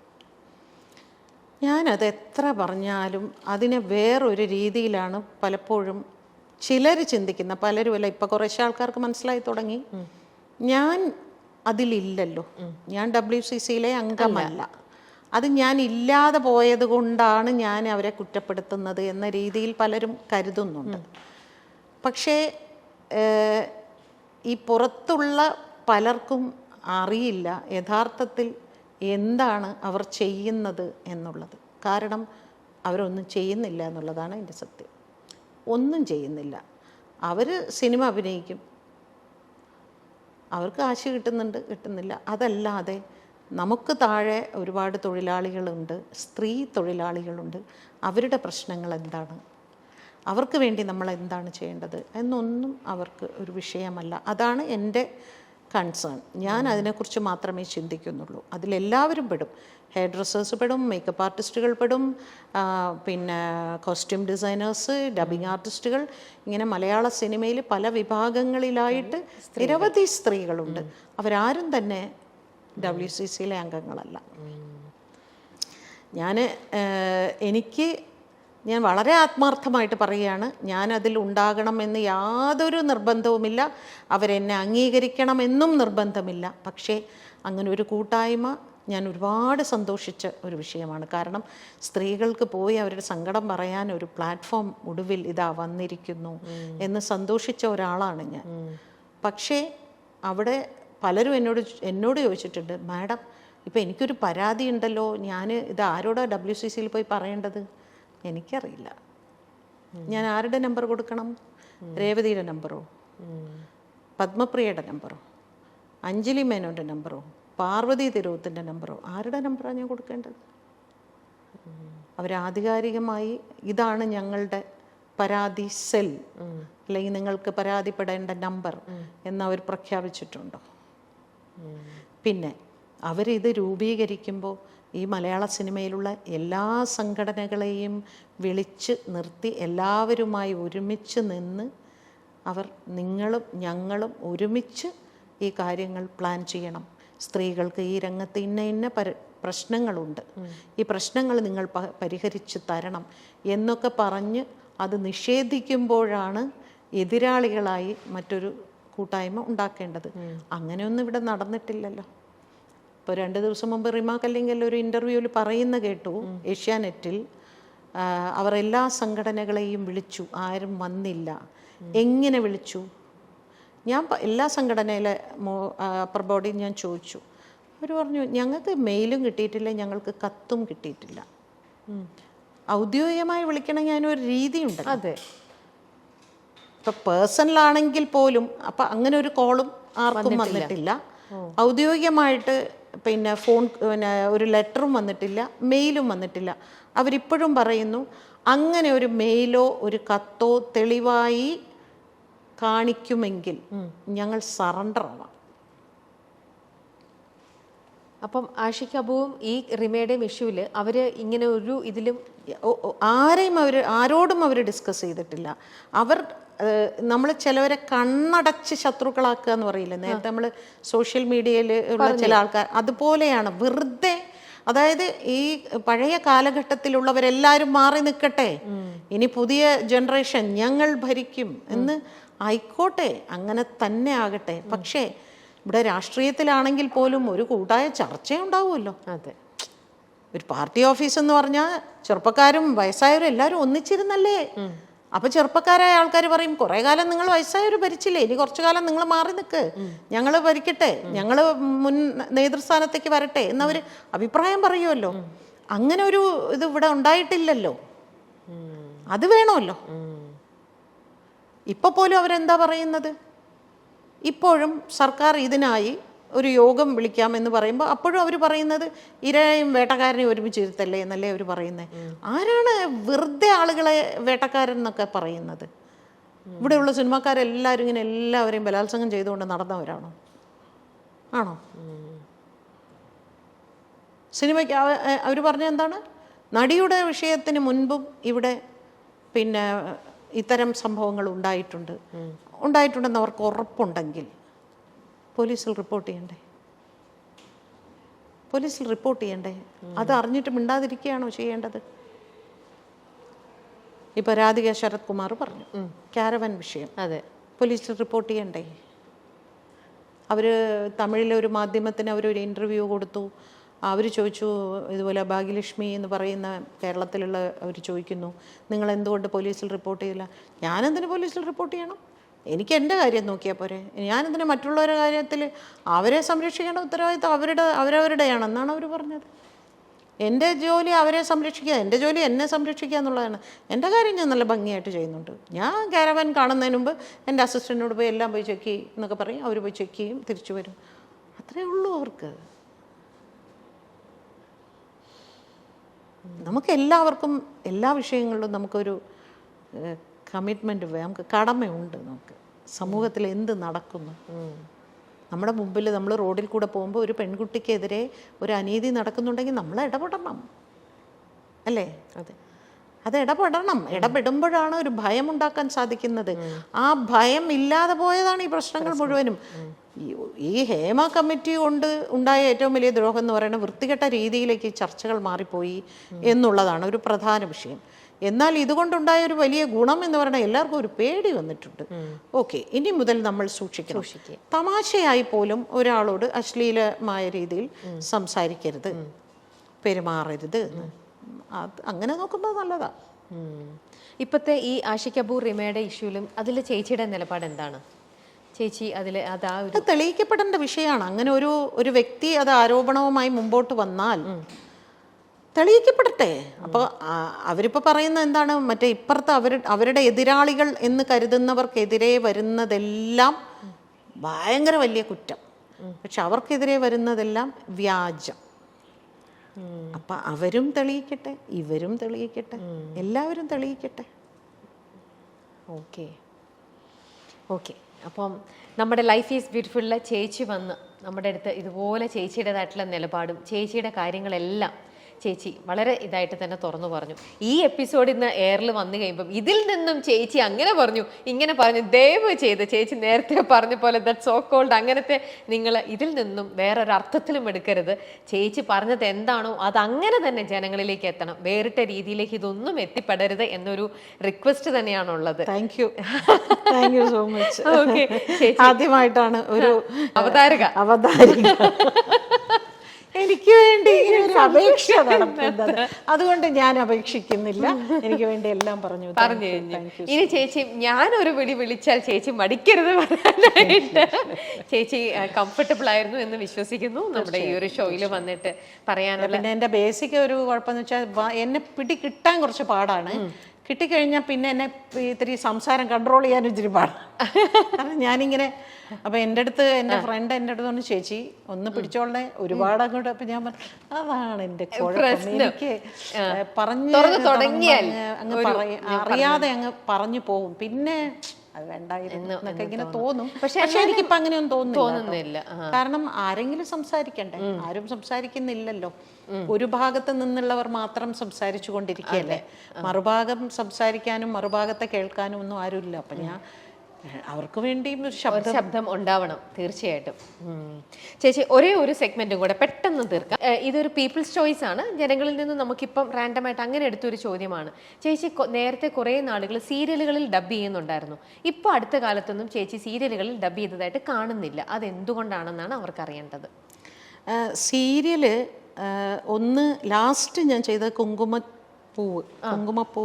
ഞാനത് എത്ര പറഞ്ഞാലും അതിനെ വേറൊരു രീതിയിലാണ് പലപ്പോഴും ചിലർ ചിന്തിക്കുന്ന, പലരും അല്ല, ഇപ്പം കുറേശ്ശെ ആൾക്കാർക്ക് മനസ്സിലായി തുടങ്ങി. ഞാൻ അതിലില്ലല്ലോ, ഞാൻ WCCയിലെ അംഗമല്ല, അത് ഞാൻ ഇല്ലാതെ പോയത് കൊണ്ടാണ് ഞാൻ അവരെ കുറ്റപ്പെടുത്തുന്നത് എന്ന രീതിയിൽ പലരും കരുതുന്നുണ്ട്. പക്ഷേ ഈ പുറത്തുള്ള പലർക്കും അറിയില്ല യഥാർത്ഥത്തിൽ എന്താണ് അവർ ചെയ്യുന്നത് എന്നുള്ളത്. കാരണം അവരൊന്നും ചെയ്യുന്നില്ല എന്നുള്ളതാണ് എൻ്റെ സത്യം. ഒന്നും ചെയ്യുന്നില്ല. അവർ സിനിമ അഭിനയിക്കും, അവർക്ക് കാശ് കിട്ടുന്നില്ല. അതല്ലാതെ നമുക്ക് താഴെ ഒരുപാട് തൊഴിലാളികളുണ്ട്, സ്ത്രീ തൊഴിലാളികളുണ്ട്. അവരുടെ പ്രശ്നങ്ങൾ എന്താണ്, അവർക്ക് വേണ്ടി നമ്മൾ എന്താണ് ചെയ്യേണ്ടത് എന്നൊന്നും അവർക്ക് ഒരു വിഷയമല്ല. അതാണ് എൻ്റെ കൺസേൺ. ഞാൻ അതിനെക്കുറിച്ച് മാത്രമേ ചിന്തിക്കുന്നുള്ളൂ. അതിലെല്ലാവരും പെടും. ഹെയർ ഡ്രസ്സേഴ്സ് പെടും, മേക്കപ്പ് ആർട്ടിസ്റ്റുകൾ പെടും, പിന്നെ കോസ്റ്റ്യൂം ഡിസൈനേഴ്സ്, ഡബിങ് ആർട്ടിസ്റ്റുകൾ, ഇങ്ങനെ മലയാള സിനിമയിൽ പല വിഭാഗങ്ങളിലായിട്ട് നിരവധി സ്ത്രീകളുണ്ട്. അവരാരും തന്നെ WCCയിലെ അംഗങ്ങളല്ല. ഞാൻ വളരെ ആത്മാർത്ഥമായിട്ട് പറയുകയാണ്, ഞാനതിൽ ഉണ്ടാകണമെന്ന് യാതൊരു നിർബന്ധവുമില്ല, അവരെന്നെ അംഗീകരിക്കണമെന്നും നിർബന്ധമില്ല. പക്ഷേ അങ്ങനെ ഒരു കൂട്ടായ്മ ഞാൻ ഒരുപാട് സന്തോഷിച്ച ഒരു വിഷയമാണ്. കാരണം സ്ത്രീകൾക്ക് പോയി അവരുടെ സങ്കടം പറയാൻ ഒരു പ്ലാറ്റ്ഫോം ഒടുവിൽ ഇതാ വന്നിരിക്കുന്നു എന്ന് സന്തോഷിച്ച ഒരാളാണ് ഞാൻ. പക്ഷേ അവിടെ പലരും എന്നോട് ചോദിച്ചിട്ടുണ്ട്, മാഡം ഇപ്പം എനിക്കൊരു പരാതി ഉണ്ടല്ലോ, ഞാൻ ഇത് ആരോടാ WCCയിൽ പോയി പറയേണ്ടത്? എനിക്കറിയില്ല. ഞാൻ ആരുടെ നമ്പർ കൊടുക്കണം? രേവതിയുടെ നമ്പറോ, പത്മപ്രിയയുടെ നമ്പറോ, അഞ്ജലി മേനോൻ്റെ നമ്പറോ, പാർവതി തിരുവത്തിൻ്റെ നമ്പറോ, ആരുടെ നമ്പറാണ് ഞാൻ കൊടുക്കേണ്ടത്? അവരാധികാരികമായി ഇതാണ് ഞങ്ങളുടെ പരാതി സെൽ, അല്ലെങ്കിൽ നിങ്ങൾക്ക് പരാതിപ്പെടേണ്ട നമ്പർ എന്നവർ പ്രഖ്യാപിച്ചിട്ടുണ്ടോ? പിന്നെ അവരിത് രൂപീകരിക്കുമ്പോൾ ഈ മലയാള സിനിമയിലുള്ള എല്ലാ സംഘടനകളെയും വിളിച്ച് നിർത്തി എല്ലാവരുമായി ഒരുമിച്ച് നിന്ന് നിങ്ങളും ഞങ്ങളും ഒരുമിച്ച് ഈ കാര്യങ്ങൾ പ്ലാൻ ചെയ്യണം. സ്ത്രീകൾക്ക് ഈ രംഗത്ത് ഇന്ന പ്രശ്നങ്ങളുണ്ട്, ഈ പ്രശ്നങ്ങൾ നിങ്ങൾ പരിഹരിച്ച് തരണം എന്നൊക്കെ പറഞ്ഞ് അത് നിഷേധിക്കുമ്പോഴാണ് എതിരാളികളായി മറ്റൊരു കൂട്ടായ്മ ഉണ്ടാക്കേണ്ടത്. അങ്ങനെയൊന്നും ഇവിടെ നടന്നിട്ടില്ലല്ലോ. ഇപ്പോൾ 2 ദിവസം മുമ്പ് റിമ കല്ലിങ്കൽ ഒരു ഇൻ്റർവ്യൂവിൽ പറയുന്ന കേട്ടു ഏഷ്യാനെറ്റിൽ, അവർ എല്ലാ സംഘടനകളെയും വിളിച്ചു, ആരും വന്നില്ല. എങ്ങനെ വിളിച്ചു? ഞാൻ എല്ലാ സംഘടനയിലെ അപ്പർ ബോഡി ഞാൻ ചോദിച്ചു. അവർ പറഞ്ഞു, ഞങ്ങൾക്ക് മെയിലും കിട്ടിയിട്ടില്ല, ഞങ്ങൾക്ക് കത്തും കിട്ടിയിട്ടില്ല. ഔദ്യോഗികമായി വിളിക്കണമെങ്കിൽ അതിനൊരു രീതിയുണ്ട്. അതെ, ഇപ്പം പേഴ്സണലാണെങ്കിൽ പോലും അപ്പം അങ്ങനെ ഒരു കോളും ആർക്കും വന്നിട്ടില്ല. ഔദ്യോഗികമായിട്ട് പിന്നെ പിന്നെ ഒരു ലെറ്ററും വന്നിട്ടില്ല, മെയിലും വന്നിട്ടില്ല. അവരിപ്പോഴും പറയുന്നു അങ്ങനെ ഒരു മെയിലോ ഒരു കത്തോ തെളിവായി കാണിക്കുമെങ്കിൽ ഞങ്ങൾ സറണ്ടർ ആവാം. അപ്പം ആഷിഖ് അബുവും ഈ റിമയുടെയും ഇഷ്യൂല് അവര് ഇങ്ങനെ ഒരു ഇതിലും ആരോടും അവർ ഡിസ്കസ് ചെയ്തിട്ടില്ല. അവർ നമ്മൾ ചിലവരെ കണ്ണടച്ച് ശത്രുക്കളാക്കുക എന്ന് പറയില്ലേ, നേരത്തെ നമ്മൾ സോഷ്യൽ മീഡിയയിൽ ഉള്ള ചില ആൾക്കാർ അതുപോലെയാണ്. വെറുതെ, അതായത് ഈ പഴയ കാലഘട്ടത്തിലുള്ളവരെല്ലാവരും മാറി നിൽക്കട്ടെ, ഇനി പുതിയ ജനറേഷൻ ഞങ്ങൾ ഭരിക്കും എന്ന് ആയിക്കോട്ടെ, അങ്ങനെ തന്നെ ആകട്ടെ. പക്ഷേ ഇവിടെ രാഷ്ട്രീയത്തിലാണെങ്കിൽ പോലും ഒരു കൂട്ടായ ചർച്ചയുണ്ടാവുമല്ലോ. അതെ, ഒരു പാർട്ടി ഓഫീസ് എന്ന് പറഞ്ഞാൽ ചെറുപ്പക്കാരും വയസ്സായവരും എല്ലാവരും ഒന്നിച്ചിരുന്നല്ലേ. അപ്പം ചെറുപ്പക്കാരായ ആൾക്കാർ പറയും കുറേ കാലം നിങ്ങൾ വയസ്സായവർ ഭരിച്ചില്ലേ, ഇനി കുറച്ചു കാലം നിങ്ങൾ മാറി നിൽക്ക്, ഞങ്ങൾ ഭരിക്കട്ടെ, ഞങ്ങൾ മുൻ നേതൃസ്ഥാനത്തേക്ക് വരട്ടെ എന്നവർ അഭിപ്രായം പറയുമല്ലോ. അങ്ങനെ ഒരു ഇത് ഇവിടെ ഉണ്ടായിട്ടില്ലല്ലോ. അത് വേണമല്ലോ. ഇപ്പോൾ പോലും അവരെന്താ പറയുന്നത്? ഇപ്പോഴും സർക്കാർ ഇതിനായി ഒരു യോഗം വിളിക്കാമെന്ന് പറയുമ്പോൾ അപ്പോഴും അവർ പറയുന്നത് ഇരയും വേട്ടക്കാരനെയും ഒരുമിച്ച് ഇരുത്തല്ലേ എന്നല്ലേ അവർ പറയുന്നത്. ആരാണ് വെറുതെ ആളുകളെ വേട്ടക്കാരൻ എന്നൊക്കെ പറയുന്നത്? ഇവിടെയുള്ള സിനിമാക്കാരെല്ലാവരും ഇങ്ങനെ എല്ലാവരെയും ബലാത്സംഗം ചെയ്തുകൊണ്ട് നടന്നവരാണോ? ആണോ? സിനിമയ്ക്ക് അവർ പറഞ്ഞ എന്താണ്, നടിയുടെ വിഷയത്തിന് മുൻപും ഇവിടെ പിന്നെ ഇത്തരം സംഭവങ്ങൾ ഉണ്ടായിട്ടുണ്ടെന്ന് അവർക്ക് ഉറപ്പുണ്ടെങ്കിൽ പോലീസിൽ റിപ്പോർട്ട് ചെയ്യണ്ടേ? അത് അറിഞ്ഞിട്ട് മിണ്ടാതിരിക്കുകയാണോ ചെയ്യേണ്ടത്? ഇപ്പം രാധിക ശരത് കുമാർ പറഞ്ഞു കാരവൻ വിഷയം, അതെ, പോലീസിൽ റിപ്പോർട്ട് ചെയ്യണ്ടേ? അവർ തമിഴിലെ ഒരു മാധ്യമത്തിന് അവരൊരു ഇൻ്റർവ്യൂ കൊടുത്തു. അവർ ചോദിച്ചു, ഇതുപോലെ ഭാഗ്യലക്ഷ്മി എന്ന് പറയുന്ന കേരളത്തിലുള്ള അവർ ചോദിക്കുന്നു, നിങ്ങൾ എന്തുകൊണ്ട് പോലീസിൽ റിപ്പോർട്ട് ചെയ്യില്ല? ഞാനെന്തിന് പോലീസിൽ റിപ്പോർട്ട് ചെയ്യണം? എനിക്ക് എൻ്റെ കാര്യം നോക്കിയാൽ പോരെ. ഞാനെന്തിന് മറ്റുള്ളവരുടെ കാര്യത്തിൽ അവരെ സംരക്ഷിക്കേണ്ട ഉത്തരവാദിത്വം അവരവരുടെയാണെന്നാണ് അവർ പറഞ്ഞത്. എൻ്റെ ജോലി അവരെ സംരക്ഷിക്കുക, എൻ്റെ ജോലി എന്നെ സംരക്ഷിക്കുക എന്നുള്ളതാണ്. എൻ്റെ കാര്യം ഞാൻ നല്ല ഭംഗിയായിട്ട് ചെയ്യുന്നുണ്ട്. ഞാൻ കാരവൻ കാണുന്നതിന് മുമ്പ് എൻ്റെ അസിസ്റ്റൻറ്റിനോട് പോയി എല്ലാം പോയി ചെക്ക് ചെയ്യും എന്നൊക്കെ പറയും. അവർ പോയി ചെക്ക് ചെയ്യും, തിരിച്ചു വരും. അത്രേ ഉള്ളൂ അവർക്ക്. നമുക്ക് എല്ലാവർക്കും എല്ലാ വിഷയങ്ങളിലും നമുക്കൊരു കമ്മിറ്റ്മെൻറ്റ് വേണം, നമുക്ക് കടമയുണ്ട്. നമുക്ക് സമൂഹത്തിൽ എന്ത് നടക്കുന്നു, നമ്മുടെ മുമ്പിൽ നമ്മൾ റോഡിൽ കൂടെ പോകുമ്പോൾ ഒരു പെൺകുട്ടിക്കെതിരെ ഒരു അനീതി നടക്കുന്നുണ്ടെങ്കിൽ നമ്മൾ ഇടപെടണം, അല്ലേ? അതെ, അത് ഇടപെടുമ്പോഴാണ് ഒരു ഭയം ഉണ്ടാക്കാൻ സാധിക്കുന്നത്. ആ ഭയം ഇല്ലാതെ പോയതാണ് ഈ പ്രശ്നങ്ങൾ മുഴുവനും. ഈ ഹേമ കമ്മിറ്റി കൊണ്ട് ഉണ്ടായ ഏറ്റവും വലിയ ദ്രോഹം എന്ന് പറയുന്നത് വൃത്തികെട്ട രീതിയിലേക്ക് ചർച്ചകൾ മാറിപ്പോയി എന്നുള്ളതാണ് ഒരു പ്രധാന വിഷയം. എന്നാൽ ഇതുകൊണ്ടുണ്ടായ ഒരു വലിയ ഗുണം എന്ന് പറയുന്നത് എല്ലാവർക്കും ഒരു പേടി വന്നിട്ടുണ്ട്. ഓക്കെ, ഇനി മുതൽ നമ്മൾ സൂക്ഷിക്കണം. തമാശയായി പോലും ഒരാളോട് അശ്ലീലമായ രീതിയിൽ സംസാരിക്കരുത്, പെരുമാറരുത്. അത് അങ്ങനെ നോക്കുന്നത് നല്ലതാ. ഇപ്പോഴത്തെ ഈ ആഷിഖ് അബു റിമയുടെ ഇഷ്യൂലും അതിൽ ചേച്ചിയുടെ നിലപാട് എന്താണ്? ചേച്ചി അതിൽ അത് തെളിയിക്കപ്പെടേണ്ട വിഷയമാണ്. അങ്ങനെ ഒരു വ്യക്തി അത് ആരോപണവുമായി മുമ്പോട്ട് വന്നാൽ തെളിയിക്കപ്പെടട്ടെ. അപ്പോൾ അവരിപ്പോൾ പറയുന്നത് എന്താണ്, മറ്റേ ഇപ്പുറത്ത് അവരുടെ എതിരാളികൾ എന്ന് കരുതുന്നവർക്കെതിരെ വരുന്നതെല്ലാം ഭയങ്കര വലിയ കുറ്റം, പക്ഷെ അവർക്കെതിരെ വരുന്നതെല്ലാം വ്യാജം. അപ്പം അവരും തെളിയിക്കട്ടെ, ഇവരും തെളിയിക്കട്ടെ, എല്ലാവരും തെളിയിക്കട്ടെ. ഓക്കെ ഓക്കെ അപ്പം നമ്മുടെ ലൈഫ് ഈസ് ബ്യൂട്ടിഫുള്ളിലെ ചേച്ചി വന്ന് നമ്മുടെ അടുത്ത് ഇതുപോലെ ചേച്ചിയുടേതായിട്ടുള്ള നിലപാടും ചേച്ചിയുടെ കാര്യങ്ങളെല്ലാം ചേച്ചി വളരെ ഇതായിട്ട് തന്നെ തുറന്നു പറഞ്ഞു. ഈ എപ്പിസോഡിൽ നിന്ന് എയറിൽ വന്നു കഴിയുമ്പം ഇതിൽ നിന്നും ചേച്ചി അങ്ങനെ പറഞ്ഞു ഇങ്ങനെ പറഞ്ഞു, ദയവ് ചെയ്ത് ചേച്ചി നേരത്തെ പറഞ്ഞ പോലെ ദാറ്റ് സോ കോൾഡ് അങ്ങനത്തെ നിങ്ങൾ ഇതിൽ നിന്നും വേറൊരു അർത്ഥത്തിലും എടുക്കരുത്. ചേച്ചി പറഞ്ഞത് എന്താണോ അത് അങ്ങനെ തന്നെ ജനങ്ങളിലേക്ക് എത്തണം, വേറിട്ട രീതിയിലേക്ക് ഇതൊന്നും എത്തിപ്പെടരുത് എന്നൊരു റിക്വസ്റ്റ് തന്നെയാണുള്ളത്. Thank you so much. Okay, ആദ്യമായിട്ടാണ് ഒരു അവതാരിക എനിക്ക് വേണ്ടി ഒരു അപേക്ഷ നടത്തുന്നത്. അതുകൊണ്ട് ഞാൻ അപേക്ഷിക്കുന്നില്ല, എനിക്ക് വേണ്ടി എല്ലാം പറഞ്ഞു കഴിഞ്ഞു. ഇനി ചേച്ചി ഞാനൊരു വിളിച്ചാൽ ചേച്ചി മടിക്കരുത് പറയാനായിട്ട്. ചേച്ചി കംഫർട്ടബിൾ ആയിരുന്നു എന്ന് വിശ്വസിക്കുന്നു നമ്മുടെ ഈ ഒരു ഷോയിൽ വന്നിട്ട് പറയാനുള്ള. പിന്നെ എൻ്റെ ബേസിക് ഒരു കുഴപ്പമെന്ന് വെച്ചാൽ എന്നെ പിടി കിട്ടാൻ കുറച്ച് പാടാണ്. കിട്ടിക്കഴിഞ്ഞാൽ പിന്നെ എന്നെ ഇത്തിരി സംസാരം കൺട്രോൾ ചെയ്യാൻ ഇച്ചിരി പാടാണ്. കാരണം ഞാനിങ്ങനെ അപ്പം എൻ്റെ അടുത്ത് എൻ്റെ ഫ്രണ്ട് എൻ്റെ അടുത്ത് പറഞ്ഞു, ചേച്ചി ഒന്ന് പിടിച്ചോളെ ഒരുപാട് അങ്ങോട്ട്. അപ്പം ഞാൻ പറഞ്ഞു അതാണ് എൻ്റെ കുഴപ്പം, എനിക്ക് പറഞ്ഞ് അങ്ങ് അറിയാതെ അങ്ങ് പറഞ്ഞു പോകും, പിന്നെ അത് വേണ്ടായിരുന്നു എന്നൊക്കെ ഇങ്ങനെ തോന്നും. പക്ഷെ എനിക്കിപ്പോൾ അങ്ങനെയൊന്നും തോന്നുന്നില്ല. കാരണം ആരെങ്കിലും സംസാരിക്കണ്ടേ, ആരും സംസാരിക്കുന്നില്ലല്ലോ. ഒരു ഭാഗത്ത് നിന്നുള്ളവർ മാത്രം സംസാരിച്ചു കൊണ്ടിരിക്കുകയല്ലേ, മറുഭാഗം സംസാരിക്കാനും മറുഭാഗത്തെ കേൾക്കാനും ഒന്നും ആരുമില്ല. അപ്പം ഞാൻ അവർക്ക് വേണ്ടിയും ഒരു ശബ്ദം ഉണ്ടാവണം തീർച്ചയായിട്ടും. ചേച്ചി ഒരേ ഒരു സെഗ്മെന്റും കൂടെ പെട്ടെന്ന് തീർക്കാം. ഇതൊരു പീപ്പിൾസ് ചോയ്സ് ആണ്, ജനങ്ങളിൽ നിന്ന് നമുക്കിപ്പം റാൻഡമായിട്ട് അങ്ങനെ എടുത്തൊരു ചോദ്യമാണ്. ചേച്ചി നേരത്തെ കുറേ നാളുകൾ സീരിയലുകളിൽ ഡബ് ചെയ്യുന്നുണ്ടായിരുന്നു. ഇപ്പോൾ അടുത്ത കാലത്തൊന്നും ചേച്ചി സീരിയലുകളിൽ ഡബ് ചെയ്തതായിട്ട് കാണുന്നില്ല. അതെന്തുകൊണ്ടാണെന്നാണ് അവർക്ക് അറിയേണ്ടത്. സീരിയല് ഒന്ന് ലാസ്റ്റ് ഞാൻ ചെയ്ത കുങ്കുമപ്പൂവ്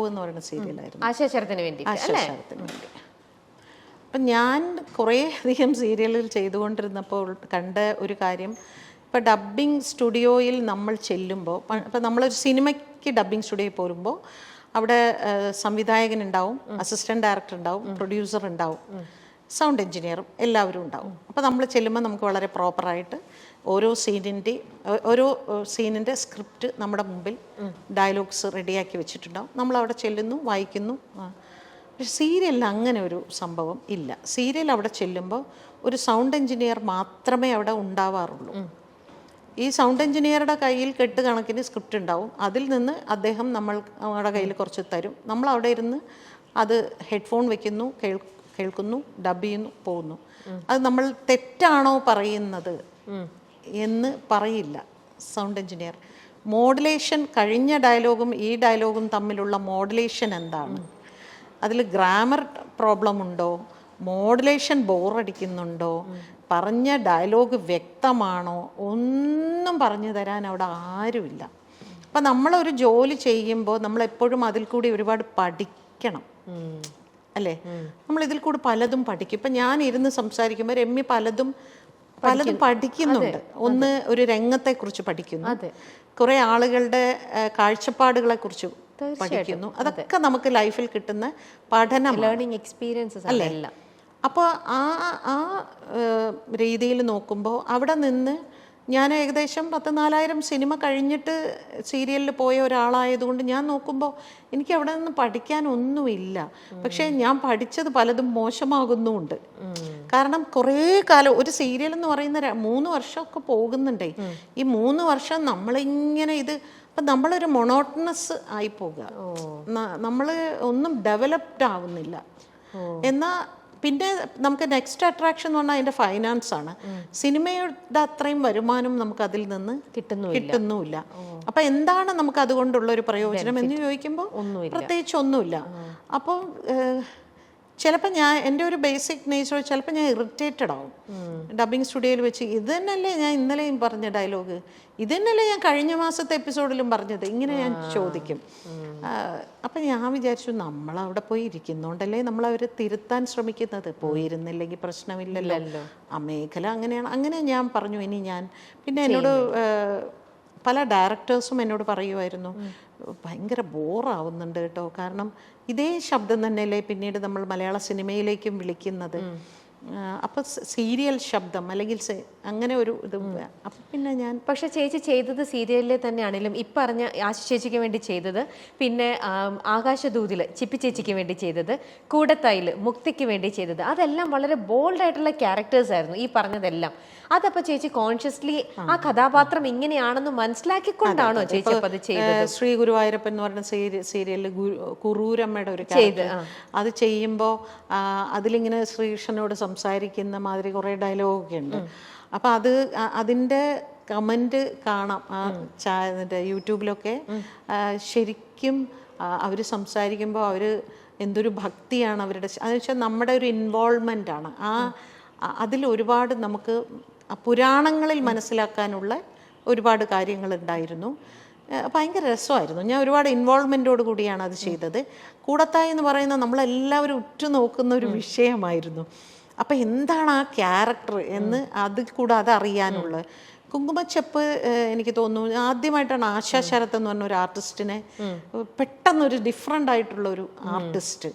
എന്ന് പറയുന്ന സീരിയലായിരുന്നു, ആശാചരത്തിന് വേണ്ടി. അപ്പം ഞാൻ കുറേ അധികം സീരിയലുകൾ ചെയ്തുകൊണ്ടിരുന്നപ്പോൾ കണ്ട ഒരു കാര്യം, ഇപ്പോൾ ഡബ്ബിംഗ് സ്റ്റുഡിയോയിൽ നമ്മൾ ചെല്ലുമ്പോൾ, ഇപ്പം നമ്മളൊരു സിനിമയ്ക്ക് ഡബ്ബിംഗ് സ്റ്റുഡിയോയിൽ പോരുമ്പോൾ അവിടെ സംവിധായകനുണ്ടാവും, അസിസ്റ്റൻറ്റ് ഡയറക്ടർ ഉണ്ടാവും, പ്രൊഡ്യൂസർ ഉണ്ടാവും, സൗണ്ട് എഞ്ചിനീയറും എല്ലാവരും ഉണ്ടാവും. അപ്പോൾ നമ്മൾ ചെല്ലുമ്പോൾ നമുക്ക് വളരെ പ്രോപ്പറായിട്ട് ഓരോ സീനിൻ്റെ സ്ക്രിപ്റ്റ് നമ്മുടെ മുമ്പിൽ ഡയലോഗ്സ് റെഡിയാക്കി വെച്ചിട്ടുണ്ടാവും. നമ്മളവിടെ ചെല്ലുന്നു, വായിക്കുന്നു. പക്ഷെ സീരിയലിൽ അങ്ങനെ ഒരു സംഭവം ഇല്ല. സീരിയൽ അവിടെ ചെല്ലുമ്പോൾ ഒരു സൗണ്ട് എഞ്ചിനീയർ മാത്രമേ അവിടെ ഉണ്ടാവാറുള്ളൂ. ഈ സൗണ്ട് എഞ്ചിനീയറുടെ കയ്യിൽ കെട്ടുകണക്കിന് സ്ക്രിപ്റ്റ് ഉണ്ടാവും. അതിൽ നിന്ന് അദ്ദേഹം നമ്മുടെ കയ്യിൽ കുറച്ച് തരും. നമ്മൾ അവിടെ ഇരുന്ന് അത് ഹെഡ്ഫോൺ വെക്കുന്നു, കേൾക്കുന്നു, ഡബ് ചെയ്യുന്നു, പോകുന്നു. അത് നമ്മൾ തെറ്റാണോ പറയുന്നത് എന്ന് പറയില്ല സൗണ്ട് എഞ്ചിനീയർ. മോഡുലേഷൻ, കഴിഞ്ഞ ഡയലോഗും ഈ ഡയലോഗും തമ്മിലുള്ള മോഡുലേഷൻ എന്താണ്, അതിൽ ഗ്രാമർ പ്രോബ്ലം ഉണ്ടോ, മോഡുലേഷൻ ബോറടിക്കുന്നുണ്ടോ, പറഞ്ഞ ഡയലോഗ് വ്യക്തമാണോ, ഒന്നും പറഞ്ഞു തരാൻ അവിടെ ആരുമില്ല. അപ്പം നമ്മളൊരു ജോലി ചെയ്യുമ്പോൾ നമ്മളെപ്പോഴും അതിൽ കൂടി ഒരുപാട് പഠിക്കണം അല്ലേ. നമ്മളിതിൽ കൂടി പലതും പഠിക്കും. ഇപ്പം ഞാൻ ഇരുന്ന് സംസാരിക്കുമ്പോൾ രമ്യ പലതും പഠിക്കുന്നുണ്ട്. ഒന്ന് ഒരു രംഗത്തെക്കുറിച്ച് പഠിക്കുന്നു, കുറേ ആളുകളുടെ കാഴ്ചപ്പാടുകളെ കുറിച്ച് പഠിക്കുന്നു. അതൊക്കെ നമുക്ക് ലൈഫിൽ കിട്ടുന്ന പഠനം, ലേണിംഗ് എക്സ്പീരിയൻസസ് അല്ലേ. അപ്പോൾ ആ രീതിയിൽ നോക്കുമ്പോൾ അവിടെ നിന്ന് ഞാൻ ഏകദേശം 10,000-4,000 സിനിമ കഴിഞ്ഞിട്ട് സീരിയലിൽ പോയ ഒരാളായതുകൊണ്ട് ഞാൻ നോക്കുമ്പോൾ എനിക്ക് അവിടെ നിന്ന് പഠിക്കാനൊന്നുമില്ല. പക്ഷേ ഞാൻ പഠിച്ചത് പലതും മോശമാകുന്നുമുണ്ട്. കാരണം കുറേ കാലം ഒരു സീരിയൽ എന്ന് പറയുന്ന 3 വർഷമൊക്കെ പോകുന്നുണ്ടേ. ഈ 3 വർഷം നമ്മളിങ്ങനെ അപ്പം നമ്മളൊരു മൊണോട്ടണസ് ആയി പോകുക, നമ്മൾ ഒന്നും ഡെവലപ്ഡ് ആവുന്നില്ല. എന്നാൽ പിന്നെ നമുക്ക് നെക്സ്റ്റ് അട്രാക്ഷൻ എന്ന് പറഞ്ഞാൽ അതിൻ്റെ ഫൈനാൻസ് ആണ്. സിനിമയുടെ അത്രയും വരുമാനം നമുക്ക് അതിൽ നിന്ന് കിട്ടുന്നുമില്ല. അപ്പം എന്താണ് നമുക്ക് അതുകൊണ്ടുള്ള ഒരു പ്രയോജനം എന്ന് ചോദിക്കുമ്പോൾ പ്രത്യേകിച്ച് ഒന്നുമില്ല. അപ്പോൾ ചിലപ്പോൾ എൻ്റെ ഒരു ബേസിക് നേച്ചർ ചിലപ്പോൾ ഞാൻ ഇറിറ്റേറ്റഡ് ആവും. ഡബ്ബിങ് സ്റ്റുഡിയോയിൽ വെച്ച് ഇത് തന്നെയല്ലേ ഞാൻ ഇന്നലെയും പറഞ്ഞ ഡയലോഗ്, ഇത് തന്നെയല്ലേ ഞാൻ കഴിഞ്ഞ മാസത്തെ എപ്പിസോഡിലും പറഞ്ഞത്, ഇങ്ങനെ ഞാൻ ചോദിക്കും. അപ്പം ഞാൻ വിചാരിച്ചു നമ്മളവിടെ പോയി ഇരിക്കുന്നോണ്ടല്ലേ നമ്മളവർ തിരുത്താൻ ശ്രമിക്കുന്നത്, പോയിരുന്നില്ലെങ്കിൽ പ്രശ്നമില്ലല്ലോ, ആ മേഖല അങ്ങനെയാണ്. അങ്ങനെ ഞാൻ പറഞ്ഞു ഇനി ഞാൻ പിന്നെ എന്നോട് പല ഡയറക്ടേഴ്സും എന്നോട് പറയുമായിരുന്നു, ഭയങ്കര ബോറാവുന്നുണ്ട് കേട്ടോ, കാരണം ഇതേ ശബ്ദം തന്നെയല്ലേ പിന്നീട് നമ്മൾ മലയാള സിനിമയിലേക്കും വിളിക്കുന്നത്, അപ്പം സീരിയൽ ശബ്ദം അല്ലെങ്കിൽ അങ്ങനെ ഒരു ഇത്. അപ്പം പിന്നെ ഞാൻ പക്ഷെ ചേച്ചി ചെയ്തത് സീരിയലിലെ തന്നെയാണെങ്കിലും ഈ പറഞ്ഞ ആശ ചേച്ചിക്ക് വേണ്ടി ചെയ്തത്, പിന്നെ ആകാശദൂതിൽ ചിപ്പി ചേച്ചിക്ക് വേണ്ടി ചെയ്തത്, കൂടത്തായിൽ മുക്തിക്ക് വേണ്ടി ചെയ്തത്, അതെല്ലാം വളരെ ബോൾഡായിട്ടുള്ള ക്യാരക്ടേഴ്സ് ആയിരുന്നു ഈ പറഞ്ഞതെല്ലാം. അതപ്പോൾ ചേച്ചി കോൺഷ്യസ്ലി ആ കഥാപാത്രം ഇങ്ങനെയാണെന്ന് മനസ്സിലാക്കിക്കൊണ്ടാണോ ചേച്ചി അപ്പം അത് ചെയ്തത്? ശ്രീ ഗുരുവായൂരപ്പൻ എന്ന് പറയുന്ന സീരിയലിൽ കുറൂരമ്മയുടെ ഒരു ക്യാരക്ടർ അത് ചെയ്യുമ്പോൾ അതിലിങ്ങനെ ശ്രീകൃഷ്ണനോട് സംസാരിക്കുന്ന മാതിരി കുറേ ഡയലോഗൊക്കെ ഉണ്ട്. അപ്പം അതിൻ്റെ കമൻറ്റ് കാണാം യൂട്യൂബിലൊക്കെ. ശരിക്കും അവർ സംസാരിക്കുമ്പോൾ അവർ എന്തൊരു ഭക്തിയാണ് അവരുടെ, അതെന്ന് വെച്ചാൽ നമ്മുടെ ഒരു ഇൻവോൾവ്മെൻ്റ് ആണ്. അതിൽ ഒരുപാട് നമുക്ക് പുരാണങ്ങളിൽ മനസ്സിലാക്കാനുള്ള ഒരുപാട് കാര്യങ്ങളുണ്ടായിരുന്നു. ഭയങ്കര രസമായിരുന്നു. ഞാൻ ഒരുപാട് ഇൻവോൾവ്മെൻറ്റോട് കൂടിയാണ് അത് ചെയ്തത്. കൂടത്തായി എന്ന് പറയുന്നത് നമ്മളെല്ലാവരും ഉറ്റുനോക്കുന്ന ഒരു വിഷയമായിരുന്നു. അപ്പം എന്താണ് ആ ക്യാരക്ടർ എന്ന് അത് കൂടാതെ അറിയാനുള്ള കുങ്കുമച്ചെപ്പ് എനിക്ക് തോന്നുന്നു ആദ്യമായിട്ടാണ് ആശാ ശരത് എന്ന് പറഞ്ഞ ഒരു ആർട്ടിസ്റ്റിനെ പെട്ടെന്നൊരു ഡിഫറെൻ്റ് ആയിട്ടുള്ള ഒരു ആർട്ടിസ്റ്റ്,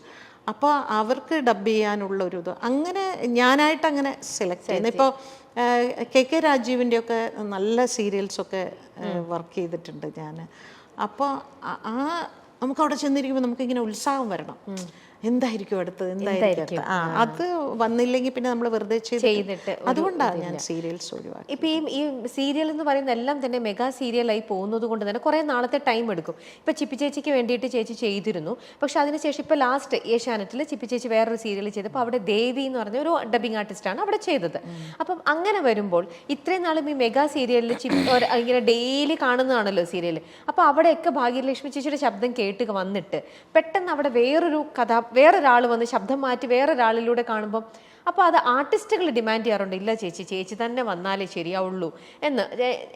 അപ്പോൾ അവർക്ക് ഡബ് ചെയ്യാനുള്ള ഒരു ഇത് അങ്ങനെ ഞാനായിട്ട് അങ്ങനെ സെലക്ട് ചെയ്യുന്നത്. ഇപ്പോൾ KK രാജീവിൻ്റെയൊക്കെ നല്ല സീരിയൽസൊക്കെ വർക്ക് ചെയ്തിട്ടുണ്ട് ഞാൻ. അപ്പോൾ നമുക്കവിടെ ചെന്നിരിക്കുമ്പോൾ നമുക്കിങ്ങനെ ഉത്സാഹം വരണം, എന്തായിരിക്കും അടുത്തത്, എന്തായിരിക്കും അത് വന്നില്ലെങ്കിൽ പിന്നെ നമ്മൾ വെറുതെ ചെയ്തിട്ട് അതുകൊണ്ടാണ് ഞാൻ സീരിയൽസ് ഒഴിവാക്കി. ഇപ്പം ഈ സീരിയൽ എന്ന് പറയുന്ന എല്ലാം തന്നെ മെഗാ സീരിയലായി പോകുന്നത് കൊണ്ട് തന്നെ കുറേ നാളത്തെ ടൈം എടുക്കും. ഇപ്പം ചിപ്പി ചേച്ചിക്ക് വേണ്ടിയിട്ട് ചേച്ചി ചെയ്തിരുന്നു, പക്ഷെ അതിനുശേഷം ഇപ്പോൾ ലാസ്റ്റ് ഏഷ്യാനെറ്റിൽ ചിപ്പി ചേച്ചി വേറൊരു സീരിയൽ ചെയ്തപ്പോൾ അവിടെ ദേവി എന്ന് പറഞ്ഞ ഒരു ഡബിങ് ആർട്ടിസ്റ്റാണ് അവിടെ ചെയ്തത്. അപ്പം അങ്ങനെ വരുമ്പോൾ ഇത്രയും നാളും ഈ മെഗാ സീരിയലിൽ ഇങ്ങനെ ഡെയിലി കാണുന്നതാണല്ലോ സീരിയൽ, അപ്പോൾ അവിടെയൊക്കെ ഭാഗ്യലക്ഷ്മി ചേച്ചിയുടെ ശബ്ദം കേട്ട് വന്നിട്ട് പെട്ടെന്ന് അവിടെ വേറൊരാൾ വന്ന് ശബ്ദം മാറ്റി വേറൊരാളിലൂടെ കാണുമ്പം അപ്പോൾ അത് ആർട്ടിസ്റ്റുകൾ ഡിമാൻഡ് ചെയ്യാറുണ്ട്, ഇല്ല ചേച്ചി തന്നെ വന്നാലേ ശരിയാവുള്ളൂ എന്ന്,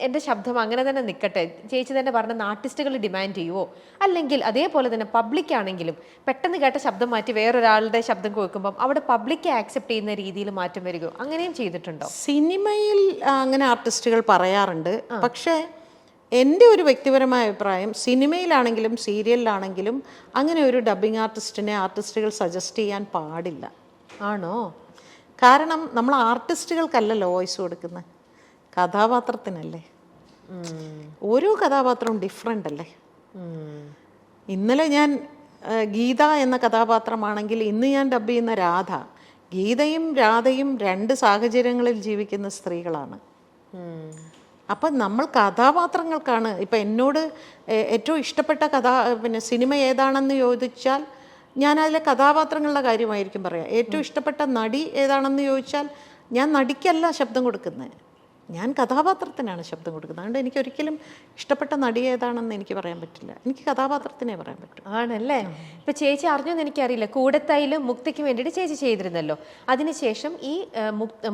എൻ്റെ ശബ്ദം അങ്ങനെ തന്നെ നിൽക്കട്ടെ, ചേച്ചി തന്നെ പറഞ്ഞ ആർട്ടിസ്റ്റുകൾ ഡിമാൻഡ് ചെയ്യുമോ, അല്ലെങ്കിൽ അതേപോലെ തന്നെ പബ്ലിക് ആണെങ്കിലും പെട്ടെന്ന് കേട്ട ശബ്ദം മാറ്റി വേറൊരാളുടെ ശബ്ദം കേൾക്കുമ്പം അവിടെ പബ്ലിക്ക് ആക്സെപ്റ്റ് ചെയ്യുന്ന രീതിയിൽ മാറ്റം വരികയോ അങ്ങനെയും ചെയ്തിട്ടുണ്ടോ? സിനിമയിൽ അങ്ങനെ ആർട്ടിസ്റ്റുകൾ പറയാറുണ്ട്, പക്ഷേ എൻ്റെ ഒരു വ്യക്തിപരമായ അഭിപ്രായം സിനിമയിലാണെങ്കിലും സീരിയലിലാണെങ്കിലും അങ്ങനെ ഒരു ഡബ്ബിംഗ് ആർട്ടിസ്റ്റുകൾ സജസ്റ്റ് ചെയ്യാൻ പാടില്ല. ആണോ? കാരണം നമ്മൾ ആർട്ടിസ്റ്റുകൾക്കല്ലല്ലോ വോയിസ് കൊടുക്കുന്നത്, കഥാപാത്രത്തിനല്ലേ. ഓരോ കഥാപാത്രവും ഡിഫറെൻ്റ് അല്ലേ. ഇന്നലെ ഞാൻ ഗീത എന്ന കഥാപാത്രമാണെങ്കിൽ ഇന്ന് ഞാൻ ഡബ് ചെയ്യുന്ന രാധ. ഗീതയും രാധയും രണ്ട് സാഹചര്യങ്ങളിൽ ജീവിക്കുന്ന സ്ത്രീകളാണ്. അപ്പം നമ്മൾ കഥാപാത്രങ്ങൾക്കാണ്. ഇപ്പം എന്നോട് ഏറ്റവും ഇഷ്ടപ്പെട്ട സിനിമ ഏതാണെന്ന് ചോദിച്ചാൽ ഞാൻ അതിലെ കഥാപാത്രങ്ങളുടെ കാര്യമായിരിക്കും പറയാം. ഏറ്റവും ഇഷ്ടപ്പെട്ട നടി ഏതാണെന്ന് ചോദിച്ചാൽ ഞാൻ നടിക്കല്ല ശബ്ദം കൊടുക്കുന്നത്, ഞാൻ കഥാപാത്രത്തിനാണ് ശബ്ദം കൊടുക്കുന്നത്. അതുകൊണ്ട് എനിക്ക് ഒരിക്കലും ഇഷ്ടപ്പെട്ട നടി ഏതാണെന്ന് എനിക്ക് പറയാൻ പറ്റില്ല, എനിക്ക് കഥാപാത്രത്തിനെ പറയാൻ പറ്റും. ആണല്ലേ? ഇപ്പം ചേച്ചി അറിഞ്ഞെന്ന് എനിക്കറിയില്ല, കൂടത്തായിലും മുക്തയ്ക്ക് വേണ്ടിയിട്ട് ചേച്ചി ചെയ്തിരുന്നല്ലോ. അതിനുശേഷം ഈ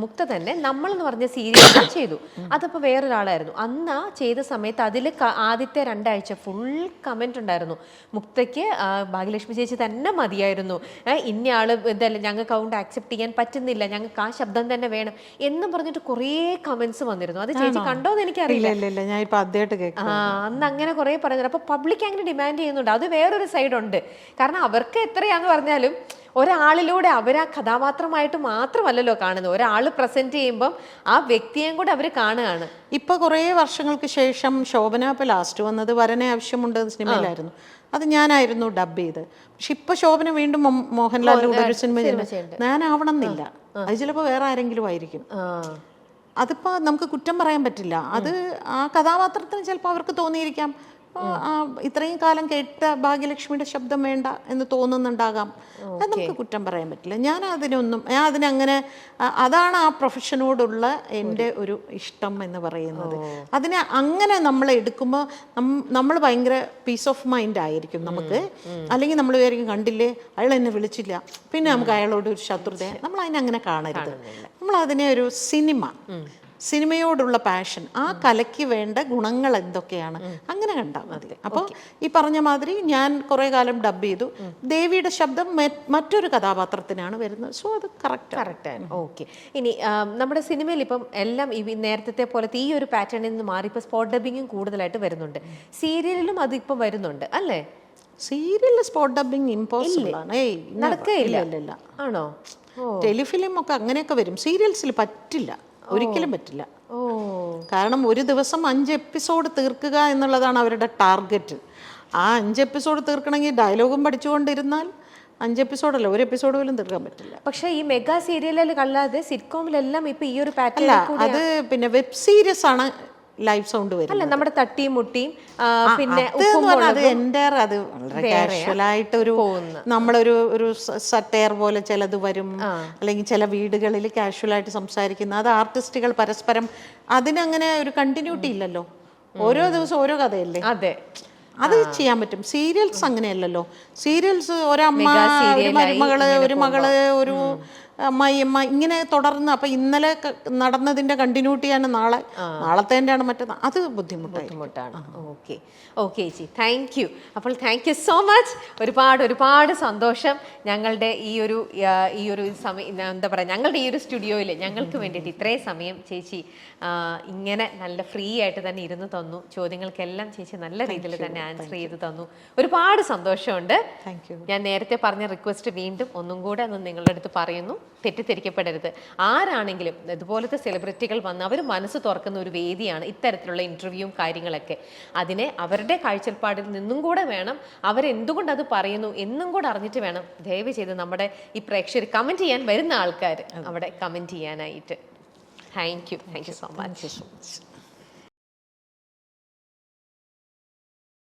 മുക്ത തന്നെ നമ്മൾ എന്ന് പറഞ്ഞ സീരിയൽ ചെയ്തു. അതപ്പോൾ വേറൊരാളായിരുന്നു. അന്ന് ചെയ്ത സമയത്ത് അതിൽ ആദ്യത്തെ 2 ആഴ്ച ഫുൾ കമൻറ്റ് ഉണ്ടായിരുന്നു, മുക്തയ്ക്ക് ഭാഗ്യലക്ഷ്മി ചേച്ചി തന്നെ മതിയായിരുന്നു, ഇന്നയാൾ ഇതല്ല, ഞങ്ങൾക്ക് അതുകൊണ്ട് ആക്സെപ്റ്റ് ചെയ്യാൻ പറ്റുന്നില്ല, ഞങ്ങൾക്ക് ആ ശബ്ദം തന്നെ വേണം എന്നും പറഞ്ഞിട്ട് കുറേ കമൻസ് വന്നിരുന്നു. അത് ചേച്ചി കണ്ടോന്ന് എനിക്കറിയില്ല. ഞാൻ ഇപ്പൊ ആദ്യമായിട്ട് കേൾക്കാം. അന്ന് അങ്ങനെ കുറെ പറയുന്നത്. അപ്പൊ പബ്ലിക് അങ്ങനെ ഡിമാൻഡ് ചെയ്യുന്നുണ്ട്. അത് വേറൊരു സൈഡ് ഉണ്ട്. കാരണം അവർക്ക് എത്രയാന്ന് പറഞ്ഞാലും ഒരാളിലൂടെ അവർ ആ കഥാപാത്രമായിട്ട് മാത്രമല്ലല്ലോ കാണുന്നത്, ഒരാൾ പ്രസന്റ് ചെയ്യുമ്പം ആ വ്യക്തിയെയും കൂടെ അവർ കാണുകയാണ്. ഇപ്പൊ കുറേ വർഷങ്ങൾക്ക് ശേഷം ശോഭന ഇപ്പൊ ലാസ്റ്റ് വന്നത് വരനെ ആവശ്യമുണ്ട് സിനിമയിലായിരുന്നു, അത് ഞാനായിരുന്നു ഡബ് ചെയ്ത്. പക്ഷെ ഇപ്പൊ ശോഭന വീണ്ടും മോഹൻലാലിന്റെ കൂടെ ഒരു സിനിമ ചെയ്യുന്നത്, ഞാനാവണം എന്നില്ല, അത് ചിലപ്പോ വേറെ ആരെങ്കിലും ആയിരിക്കും. അതിപ്പോൾ നമുക്ക് കുറ്റം പറയാൻ പറ്റില്ല. അത് ആ കഥാപാത്രത്തിന് ചിലപ്പോൾ അവർക്ക് തോന്നിയിരിക്കാം ഇത്രയും കാലം കേട്ട ഭാഗ്യലക്ഷ്മിയുടെ ശബ്ദം വേണ്ട എന്ന് തോന്നുന്നുണ്ടാകാം. അത് നമുക്ക് കുറ്റം പറയാൻ പറ്റില്ല. ഞാൻ അതിനങ്ങനെ അതാണ് ആ പ്രൊഫഷനോടുള്ള എൻ്റെ ഒരു ഇഷ്ടം എന്ന് പറയുന്നത്. അതിനെ അങ്ങനെ നമ്മൾ എടുക്കുമ്പോൾ നമ്മൾ ഭയങ്കര പീസ് ഓഫ് മൈൻഡ് ആയിരിക്കും നമുക്ക്. അല്ലെങ്കിൽ നമ്മൾ വിചാരിക്കും കണ്ടില്ലേ അയാൾ എന്നെ വിളിച്ചില്ല, പിന്നെ നമുക്ക് അയാളോട് ഒരു ശത്രുത, നമ്മൾ അതിനങ്ങനെ കാണരുത്. നമ്മൾ അതിനെ ഒരു സിനിമയോടുള്ള പാഷൻ, ആ കലയ്ക്ക് വേണ്ട ഗുണങ്ങൾ എന്തൊക്കെയാണ് അങ്ങനെ കണ്ടാൽ മതി. അപ്പോൾ ഈ പറഞ്ഞ മാതിരി ഞാൻ കുറേ കാലം ഡബ് ചെയ്തു. ദേവിയുടെ ശബ്ദം മറ്റൊരു കഥാപാത്രത്തിനാണ് വരുന്നത്. സോ അത് കറക്റ്റാണ്. ഓക്കെ. ഇനി നമ്മുടെ സിനിമയിൽ ഇപ്പം എല്ലാം ഈ നേരത്തെ പോലത്തെ ഈ ഒരു പാറ്റേണിൽ നിന്ന് മാറി ഇപ്പോൾ സ്പോട്ട് ഡബിങ്ങും കൂടുതലായിട്ട് വരുന്നുണ്ട്. സീരിയലിലും അത് ഇപ്പം വരുന്നുണ്ട് അല്ലേ? സീരിയലിൽ സ്പോട്ട് ഡബിങ് ഇമ്പോസിബിൾ ആണ്, നടക്കുകയില്ല. ആണോ? ടെലിഫിലിം ഒക്കെ അങ്ങനെയൊക്കെ വരും, സീരിയൽസിൽ പറ്റില്ല, ഒരിക്കലും പറ്റില്ല. കാരണം ഒരു ദിവസം 5 എപ്പിസോഡ് തീർക്കുക എന്നുള്ളതാണ് അവരുടെ ടാർഗറ്റ്. ആ 5 എപ്പിസോഡ് തീർക്കണമെങ്കിൽ ഡയലോഗും പഠിച്ചുകൊണ്ടിരുന്നാൽ 5 എപ്പിസോഡല്ല, ഒരു എപ്പിസോഡ് പോലും തീർക്കാൻ പറ്റില്ല. പക്ഷേ ഈ മെഗാ സീരിയലിൽ അല്ലാതെ സിറ്റ്കോമിലെല്ലാം ഇപ്പൊ ഈ ഒരു പാറ്റേൺ, അത് പിന്നെ വെബ് സീരീസ് ആണ് ലൈവ് സൗണ്ട് വരും. അല്ല, നമ്മുടെ തട്ടിയും മുട്ടിയും പിന്നെ അത് വളരെ കാഷ്വലായിട്ട് ഒരു നമ്മളൊരു സറ്റയർ പോലെ ചിലത് വരും, അല്ലെങ്കിൽ ചില വീടുകളിൽ കാഷ്വലായിട്ട് സംസാരിക്കുന്ന, അത് ആർട്ടിസ്റ്റുകൾ പരസ്പരം, അതിനങ്ങനെ ഒരു കണ്ടിന്യൂറ്റി ഇല്ലല്ലോ, ഓരോ ദിവസം ഓരോ കഥയല്ലേ. അതെ, അത് ചെയ്യാൻ പറ്റും. സീരിയൽസ് അങ്ങനെയല്ലല്ലോ. സീരിയൽസ് ഒരമ്മ, ഒരു മരുമകള്, ഒരു മകള്, ഒരു ഇങ്ങനെ തുടർന്ന് അപ്പം ഇന്നലെ നടന്നതിൻ്റെ കണ്ടിന്യൂട്ടിയാണ് നാളത്തേൻ്റെയാണ് മറ്റേത്, അത് ബുദ്ധിമുട്ടാണ്. ഓക്കെ ഓക്കെ ചേച്ചി, താങ്ക് യു. അപ്പോൾ താങ്ക് യു സോ മച്ച്. ഒരുപാട് സന്തോഷം. ഞങ്ങളുടെ ഈ ഒരു സമയം എന്താ പറയുക, ഞങ്ങളുടെ ഈ ഒരു സ്റ്റുഡിയോയിൽ ഞങ്ങൾക്ക് വേണ്ടിയിട്ട് ഇത്രയും സമയം ചേച്ചി ഇങ്ങനെ നല്ല ഫ്രീ ആയിട്ട് തന്നെ ഇരുന്ന് തന്നു. ചോദ്യങ്ങൾക്കെല്ലാം ചേച്ചി നല്ല രീതിയിൽ തന്നെ ആൻസർ ചെയ്ത് തന്നു. ഒരുപാട് സന്തോഷമുണ്ട്. ഞാൻ നേരത്തെ പറഞ്ഞ റിക്വസ്റ്റ് വീണ്ടും ഒന്നും കൂടെ നിങ്ങളുടെ അടുത്ത് പറയുന്നു, തെറ്റിദ്ധരിക്കപ്പെടരുത്. ആരാണെങ്കിലും ഇതുപോലത്തെ സെലിബ്രിറ്റികൾ വന്ന് അവർ മനസ്സ് തുറക്കുന്ന ഒരു വേദിയാണ് ഇത്തരത്തിലുള്ള ഇൻ്റർവ്യൂവും കാര്യങ്ങളൊക്കെ. അതിനെ അവരുടെ കാഴ്ചപ്പാടിൽ നിന്നും കൂടെ വേണം, അവരെന്തുകൊണ്ട് അത് പറയുന്നു എന്നും കൂടെ അറിഞ്ഞിട്ട് വേണം ദയവ് ചെയ്ത് നമ്മുടെ ഈ പ്രേക്ഷകർ കമൻറ്റ് ചെയ്യാൻ വരുന്ന ആൾക്കാർ അവിടെ കമൻറ്റ് ചെയ്യാനായിട്ട്. Thank you so much.